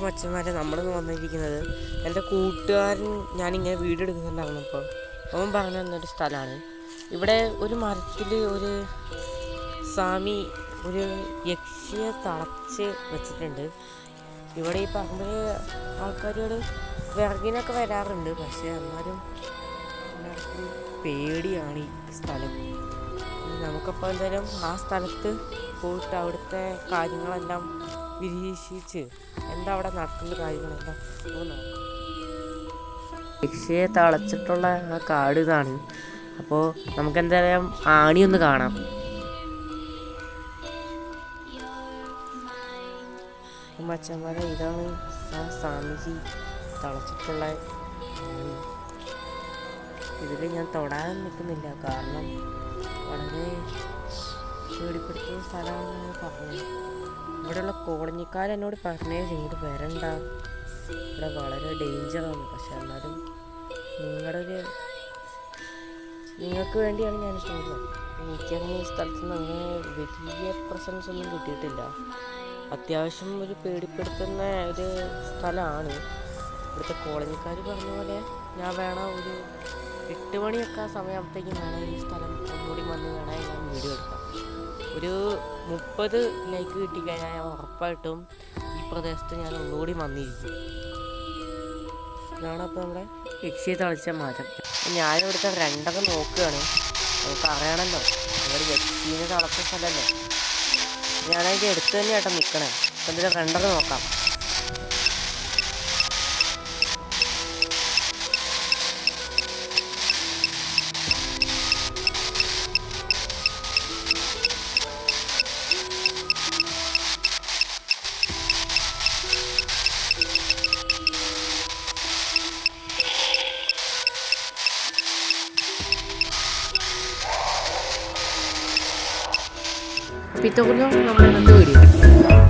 അപ്പം അച്ഛന്മാരെ നമ്മളിന്ന് വന്നിരിക്കുന്നത് എൻ്റെ കൂട്ടുകാരൻ ഞാനിങ്ങനെ വീഡിയോ എടുക്കുന്നുണ്ടായിരുന്നപ്പോൾ അവൻ പറഞ്ഞു തന്നൊരു സ്ഥലമാണ്. ഇവിടെ ഒരു മരത്തിൽ ഒരു സ്വാമി ഒരു യക്ഷിയെ തളച്ച് വെച്ചിട്ടുണ്ട്. ഇവിടെ ഈ പറമ്പിൽ ആൾക്കാരോട് വിറകിനൊക്കെ വരാറുണ്ട്, പക്ഷേ എന്നാലും എല്ലാവർക്കും പേടിയാണ് ഈ സ്ഥലം. നമുക്കപ്പോൾ എന്തായാലും ആ സ്ഥലത്ത് പോയിട്ട് അവിടുത്തെ കാര്യങ്ങളെല്ലാം നിരീക്ഷിച്ച് എന്താ അവിടെ നടക്കുന്ന കാര്യങ്ങളെല്ലാം നോക്കാം. യക്ഷിയെ തളച്ചിട്ടുള്ള ആ കാട് ഇതാണ്. അപ്പോൾ നമുക്കെന്തായാലും ആണിയൊന്ന് കാണാം. മച്ചന്മാരെ ഇതാണ് ആ സ്വാമിജി തളച്ചിട്ടുള്ള ആണി. ഇതിൽ ഞാൻ തൊടാൻ നിൽക്കുന്നില്ല, കാരണം വളരെ പേടിപ്പെടുത്തുന്ന സ്ഥലമാണെന്ന് പറഞ്ഞു. ഇവിടെയുള്ള കോളനിക്കാരെന്നോട് പറഞ്ഞേ ഇങ്ങോട്ട് വരണ്ട, ഇവിടെ വളരെ ഡേഞ്ചറാണ്. പക്ഷെ എന്നാലും നിങ്ങൾക്ക് വേണ്ടിയാണ് ഞാൻ ചെയ്യുന്നത്. എനിക്കങ്ങനെ ഈ സ്ഥലത്തുനിന്ന് അങ്ങനെ വലിയ പ്രസൻസ് ഒന്നും കിട്ടിയിട്ടില്ല. അത്യാവശ്യം ഒരു പേടിപ്പെടുത്തുന്ന ഒരു സ്ഥലമാണ്. ഇവിടുത്തെ കോളനിക്കാർ പറഞ്ഞ പോലെ ഞാൻ വേണം ഒരു 8 മണിയൊക്കെ ആ സമയമാകുമ്പോഴത്തേക്കും വേണം ഈ സ്ഥലം ഒന്നുകൂടി വന്ന് വേണം ഞാൻ വീഡിയോ എടുക്കാം. ഒരു 30 ലൈക്ക് കിട്ടിക്കഴിഞ്ഞാൽ ഞാൻ ഉറപ്പായിട്ടും ഈ പ്രദേശത്ത് ഞാൻ ഒന്നുകൂടി വന്നിരിക്കും. ഇതാണ് അപ്പോൾ നമ്മുടെ യക്ഷിയെ തളിച്ച മരം. ഞാനിവിടുത്തെ രണ്ടൊക്കെ നോക്കുകയാണ്. നമുക്ക് അറിയണമല്ലോ ഇവിടെ യക്ഷീനെ തളച്ച സ്ഥലമല്ലേ. ഞാനതിൻ്റെ അടുത്ത് തന്നെ ഏട്ടാ നിൽക്കണേ. അപ്പം ഇതിൽ രണ്ടൊക്കെ നോക്കാം. അപ്പോൾ ഇതൊന്നും നമ്മൾ ഇന്നത്തെ വീഡിയോ